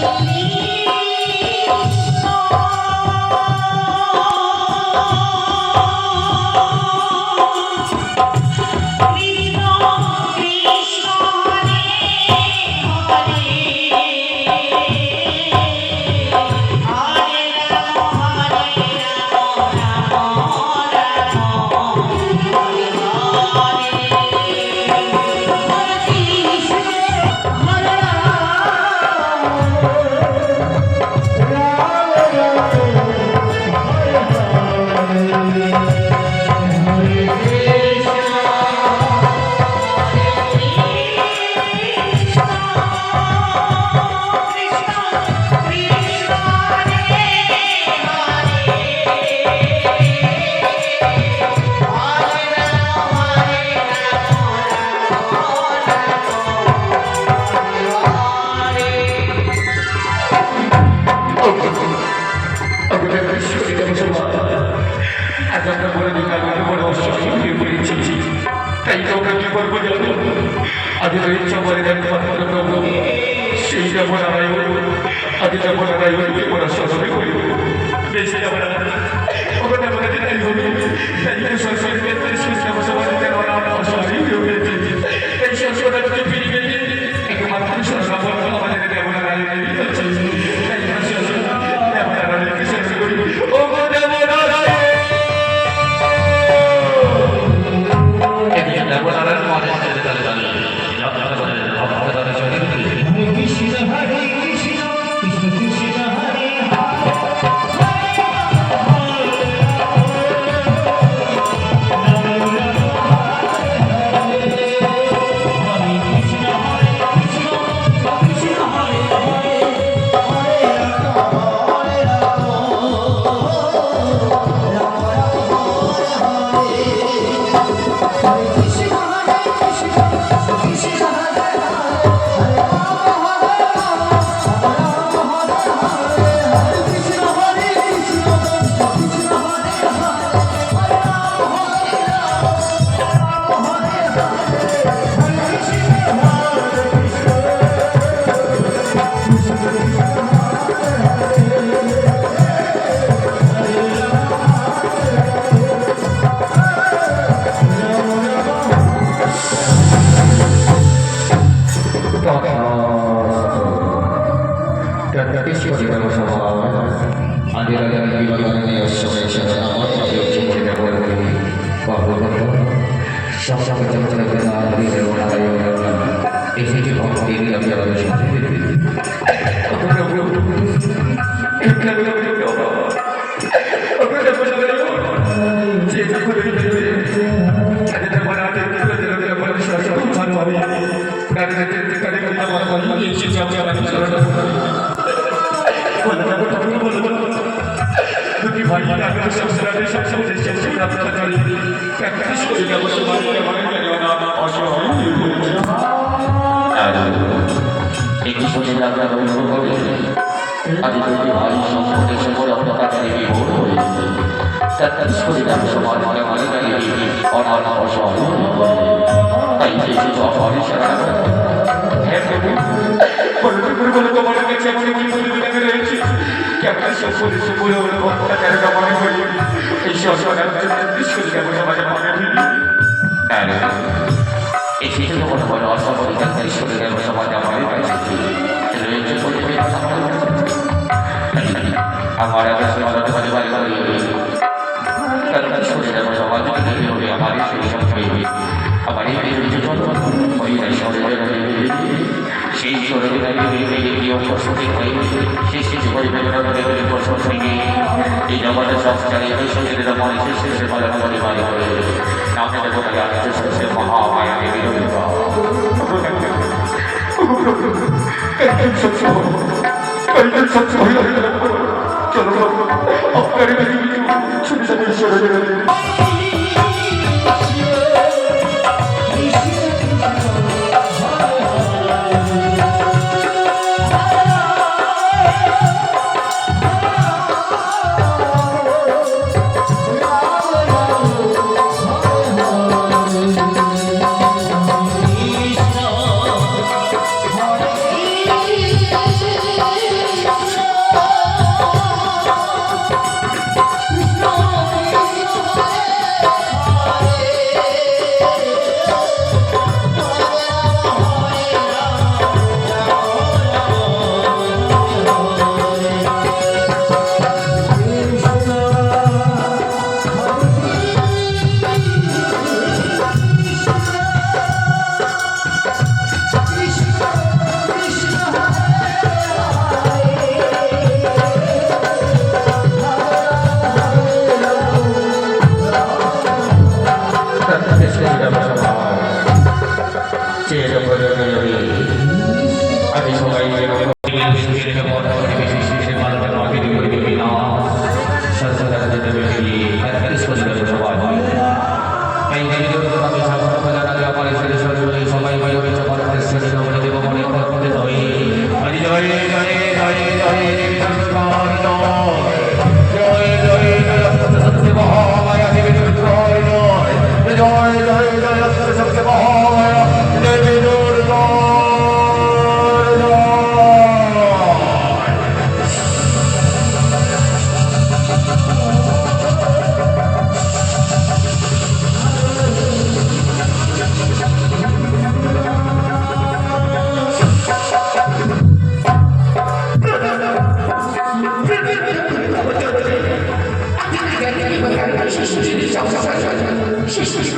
Hare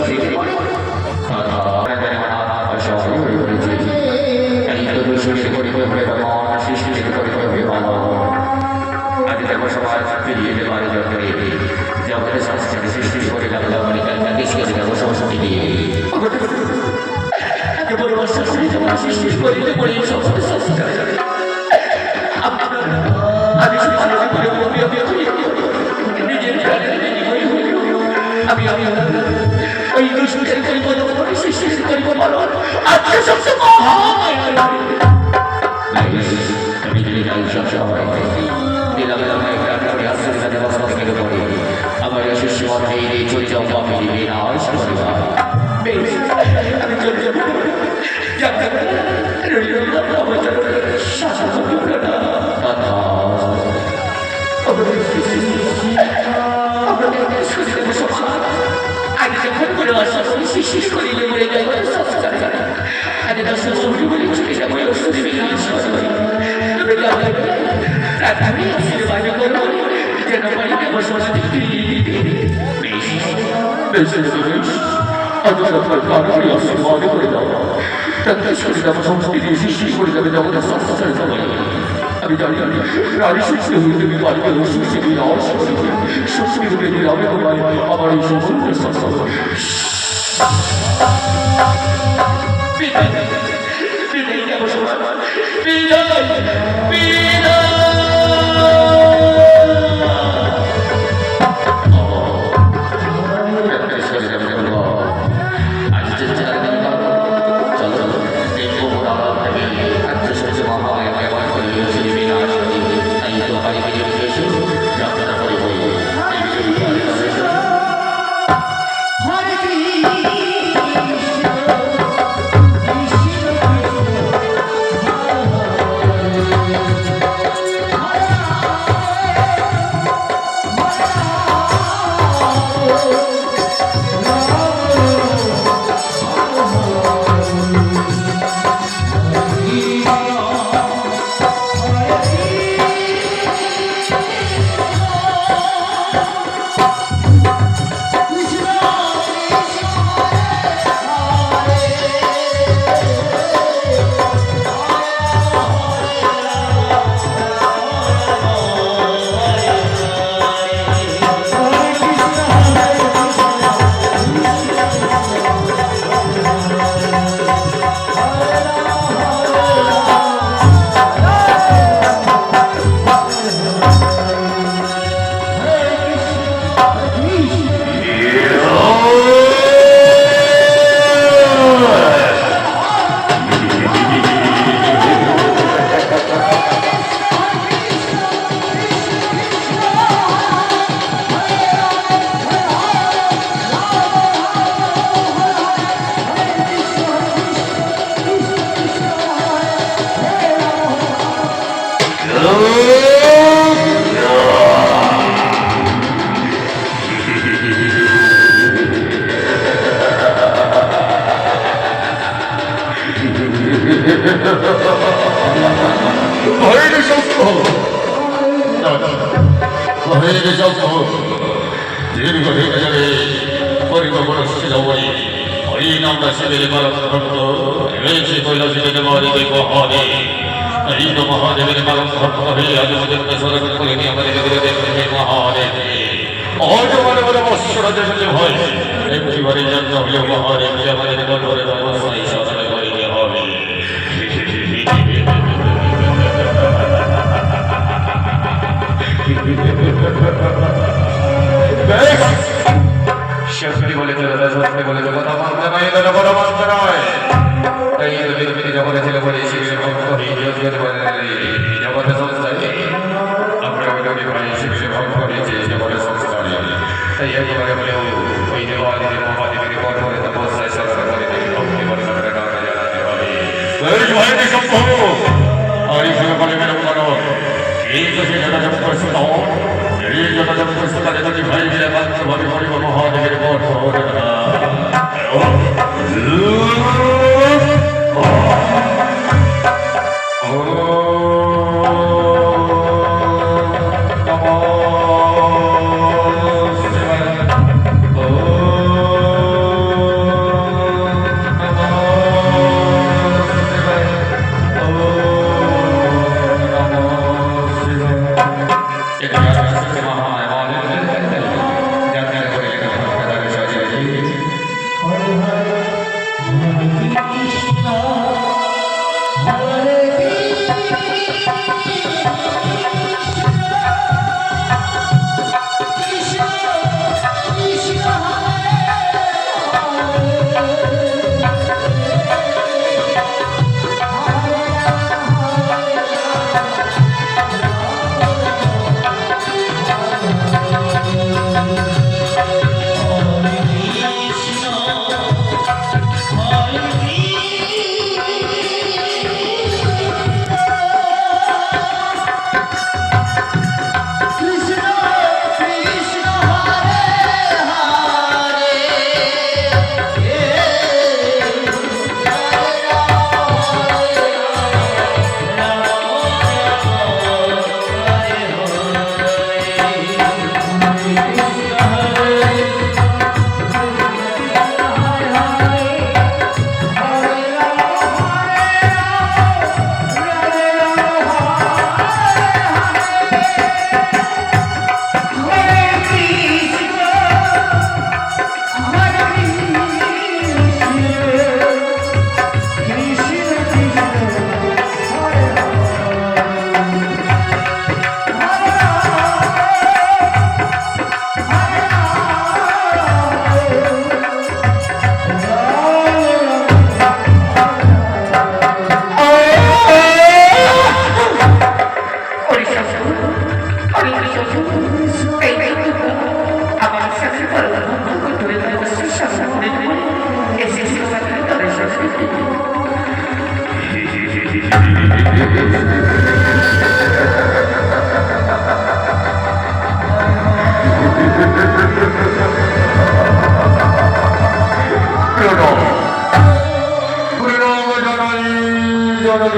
করিতে পারে সৃষ্টি করিতে হবে ভগবান সৃষ্টি করিতে হবে মানব আজ দেখো সমাজ ফিরিয়ে দেবার জন্য জগতের সংস্কৃতি সৃষ্টি করে লাগলো সংস্কৃতি দিয়ে সৃষ্টি করিতে পড়ে সমস্ত সংস্কার আমি ওই দুষ্টের করিব সৃষ্টি করিব বলো আজকে সবচেয়ে আমি যদি যাই সব সময় আমার শিষ্য চলে যাও আমি বিনাশ করিবা আমি চলে যাব সৃষ্টি করিলে মরে যাই সংস্কার আগে দশ সূর্য বলে চলে যাবো যেন বাড়িতে বসবাস সৃষ্টি করে যাবে জগতের সংস্কার আমি জানি রানী সৃষ্টি হইতে বাড়িতে সৃষ্টি সৃষ্টি হইতে গ্রামে আমার এই সমস্ত সংস্কার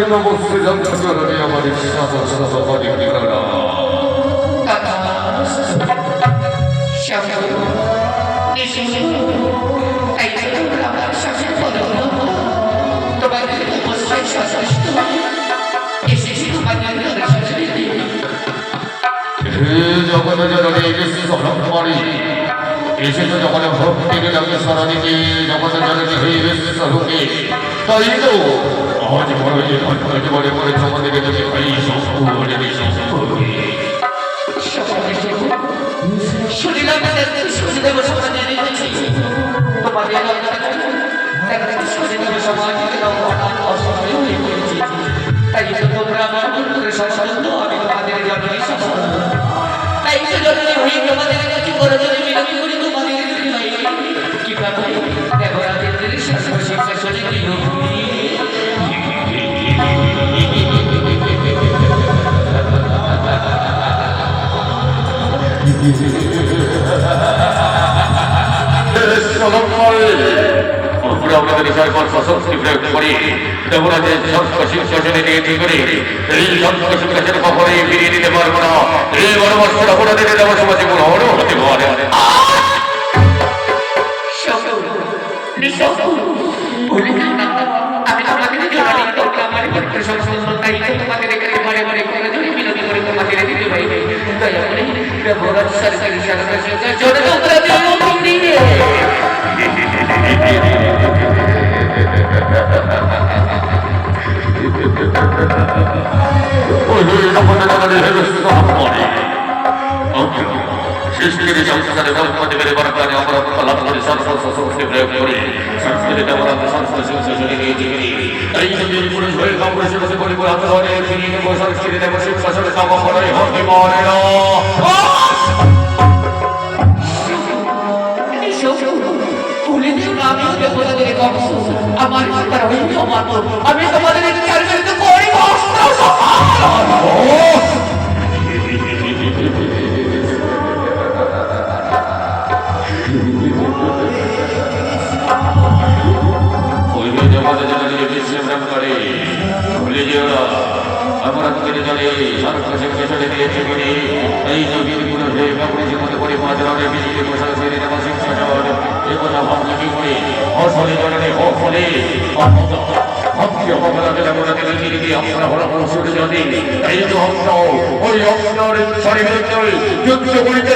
নমস্তে যন্ত্রণী আমার সাধা ঠিকানা জগৎ জননী বিশ্বরূপী এসেছে যখন ভক্তির ডাকে সারা দিতে জগৎ জননী হয়ে বিশ্বরূপে তাই তো আজ বড় যে পঞ্চায়েত বলে করেছে আমাদেরকে যদি এই আমাদের বিষয়পর শক্তি প্রয়োগ করি দেবরাজের শাসনে নিয়ে ঠিক করি এই শাসনের কখনোই ফিরিয়ে দিতে পারবো না এই বড়বর্ষের অপরাধীকে দেব সমাজে কোনো অন্য হতে পারে আমি তোমাকে তোমাদের এখানে ঘরে ঘরে করে ধরে বিনোদী করে তোমাদের দিতে পারি দয়া করে দেবরাজ সরকারি সরকার জোরে সৃষ্টির সংস্কারে ব্রহ্মদেবের বরদানে অমরত্ব লাভ করে সর্বশক্তি প্রয়োগ করে সংস্কৃতি দেবরাজ সংস্কৃতি নিয়ে জীবনী এই নদীর পুরুষ হয়ে কংগ্রেসের বসে পরিবার আন্দোলনে ফিরিয়ে নেব সংস্কৃতি দেব শিক্ষাসনে সমবলয় হতে পারে না আমি তোমাদের আমরা জলে সর্বশেষে দিয়েছি বলে এই নদীর গুলো হয়ে মনে করে মাঝে বিজেপি প্রশাসন শিক্ষাসন এ কথা ভাবনা কি করে অসলে জননে অফলে যুদ্ধ করিতে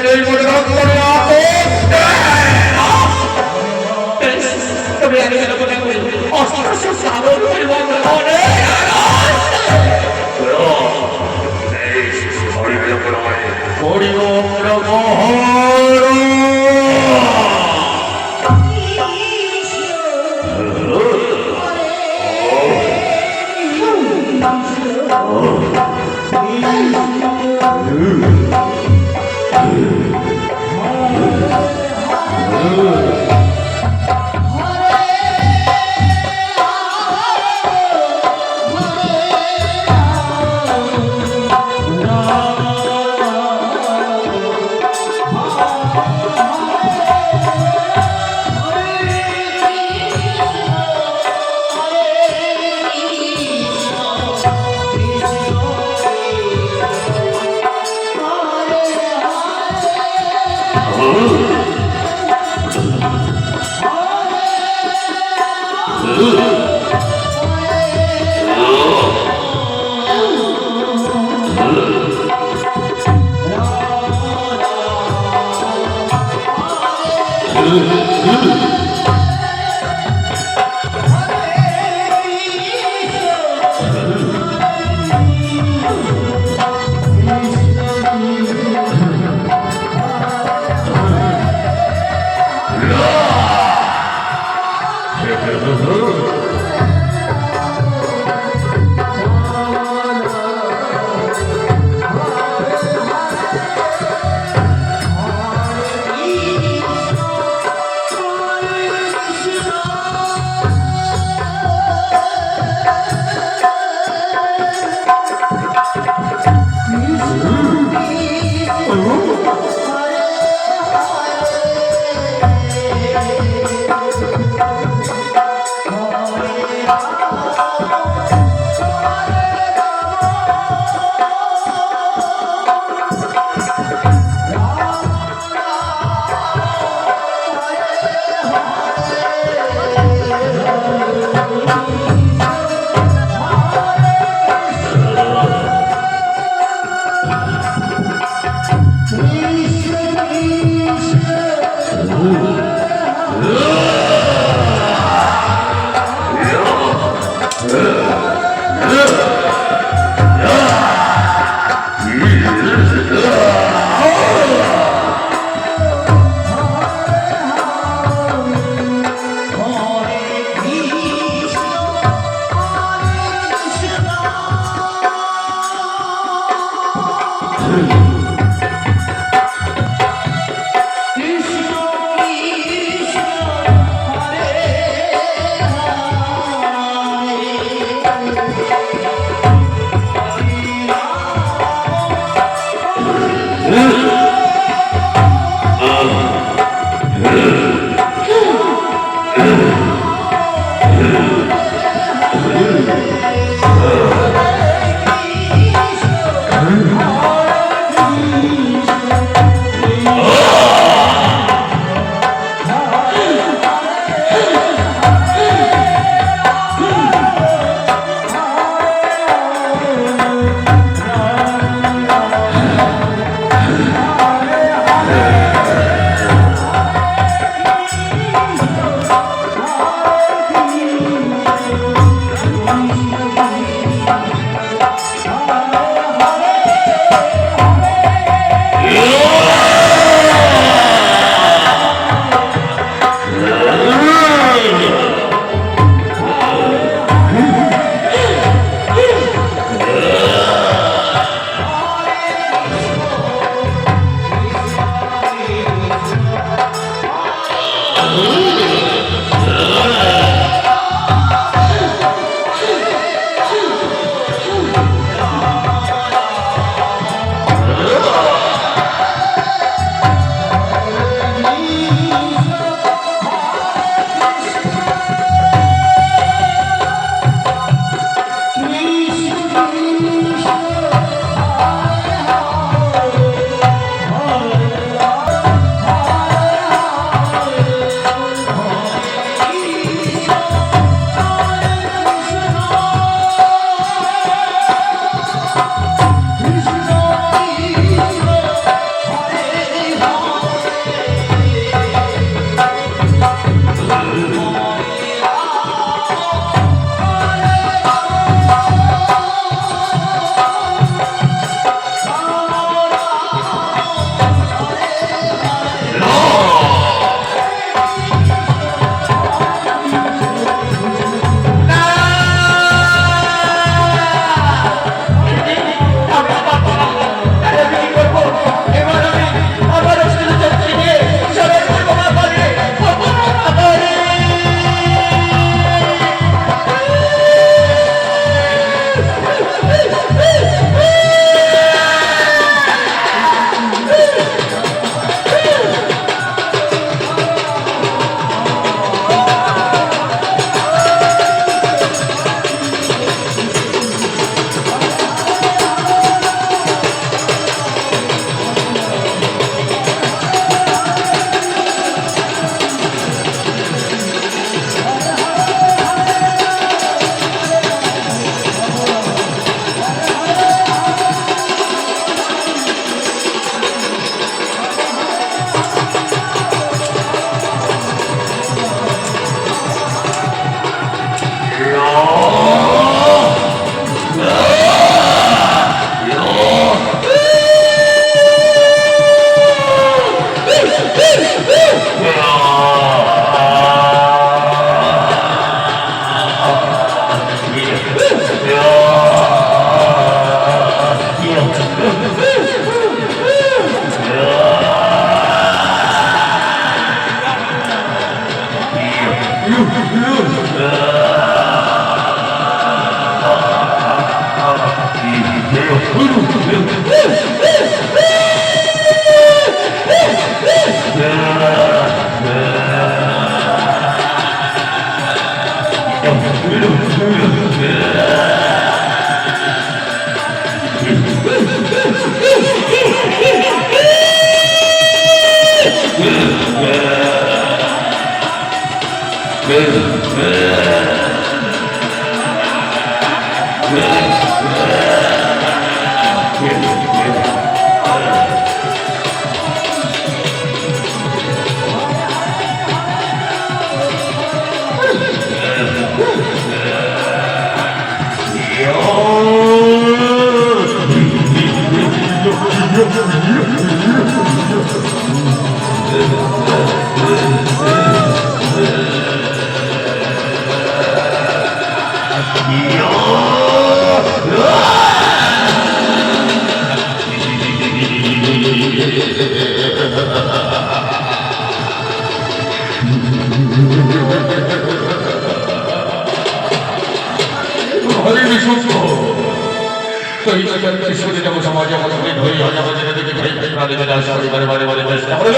শিশুদের যখন সমাজে অবস্থিত হয়ে আমাদের দিকে প্রাণীকে দাস পরিবারে বারে বারে চেষ্টা করে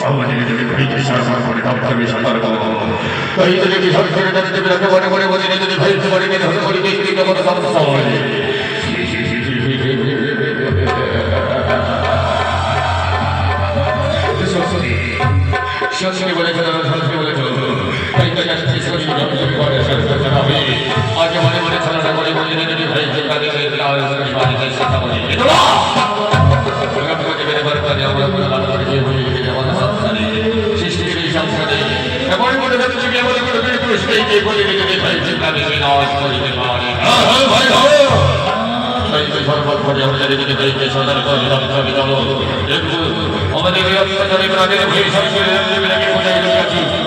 আমাদের যদি ভাইকে সারা করে ভাবতে সতর্ক তাই যদি বিশাল ছেড়ে তাদের বিরাকে মনে করে বলে যদি ভাইকে বাড়ি গেলে হতে পারি দেখি তখন সমস্যা হয় শাস্ত্রী বলেছেন শাস্ত্রী বলেছেন আজ মনে মনে খেলাটা করে বলি যদি ভাইকে বাড়িতে বাড়িতে কথা বলি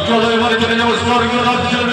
চলো এবারে চলে যাবো স্বর্গ রাজ্যের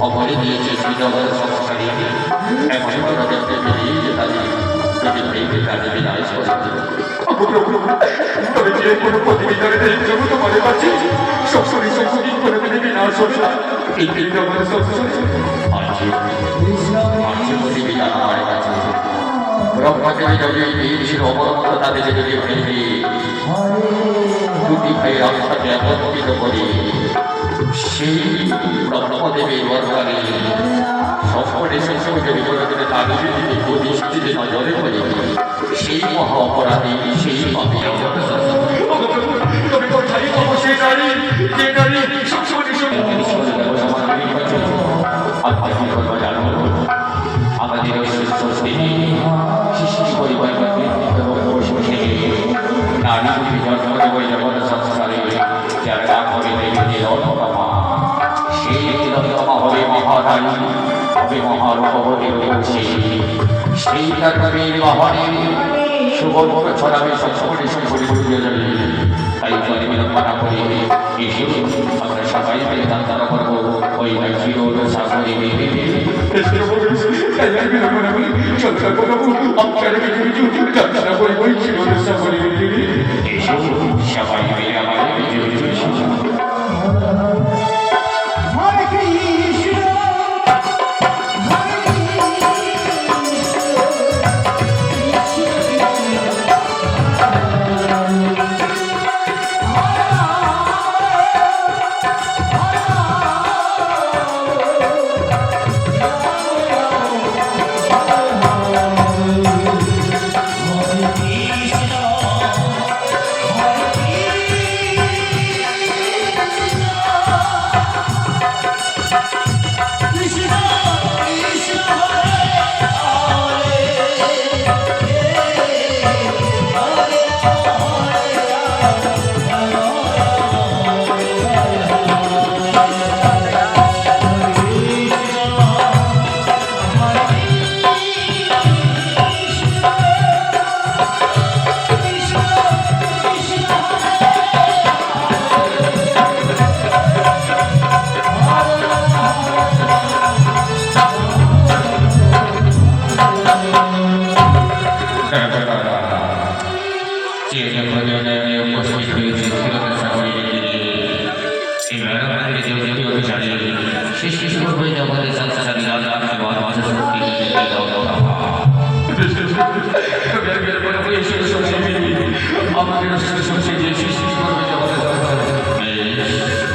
অভয় দিয়েছে শ্রীনগর সংস্কারী এমন দেখতে পেরে যে তাদের যদি ভাইকে কাজে বিনাশ করে তবে যে কোনো প্রতিবিধানে নেই প্রভু তোমাদের কাছে সবসময় সঙ্গী করে দেবে না সবসময় এই দিনটা আমাদের সবসময় আছে প্রতিবিধান আমার কাছে ব্রহ্মদেবী যদি বীর অবরমত তাদের যদি ফেলবে দুটি ভাইয়ের আত্মাকে একত্রিত করে সেই ব্রহ্মদেবীর বরকারে সকলে সংসদে বিপরীতে তাদের দিকে প্রতিষ্ঠিত নজরে করে সেই মহা অপরাধী সেই পাবে তবে কোথায় পাবো সেই নারী যে নারী সবসময় আমাদের সৃষ্টি পরিবার নারী জন্ম দেব জগৎ সংসারে যারা নাম হবে দেবী তিলোত্তমা সেই তিলোত্তমা হবে মহারানী হবে মহারূপবতী সেই কারণের বাহনে সুবর্ণ ছড়াবে সকলে সকলে ঘুরিয়ে যাবে তাই যদি বিলম্বনা করি এসে আমরা সবাই মিলে যাত্রা করবো ওই চির সাগরে সবাই মিলে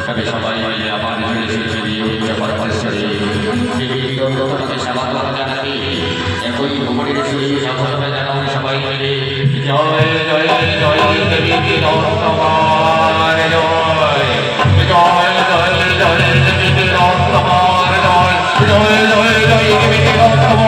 আমাদের সবাই মিলে আমার একই ভ্রমণের সবাই মিলে জয় জয় জয় দেবী তিলোত্তমা জয় জয় জয় জয় দেবী তিলোত্তমা জয় জয় জয় জয় দেবী তিলোত্তমা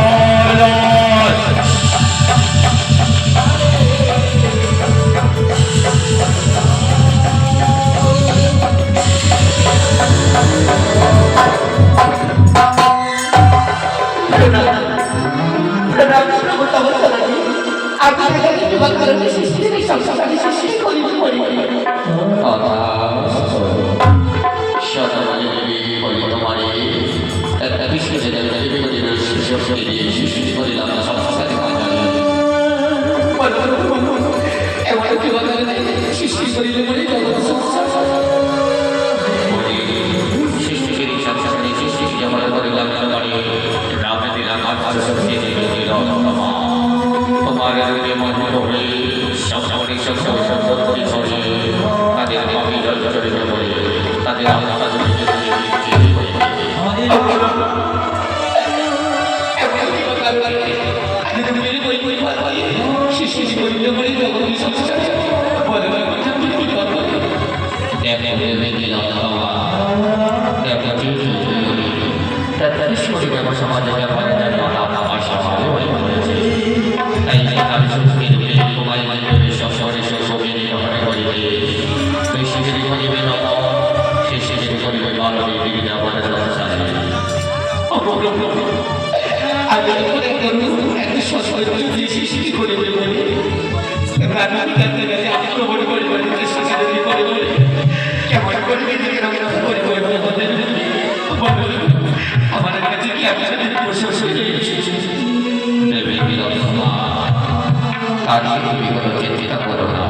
জয় আর তুমি কোনো চিন্তা করো না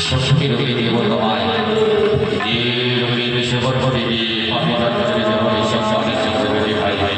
শক্তি রোগী দেব তোমায় যে রোগীর সেবন করিবে আমি দরকারে যাব এই সব অনেক ভাই ভাই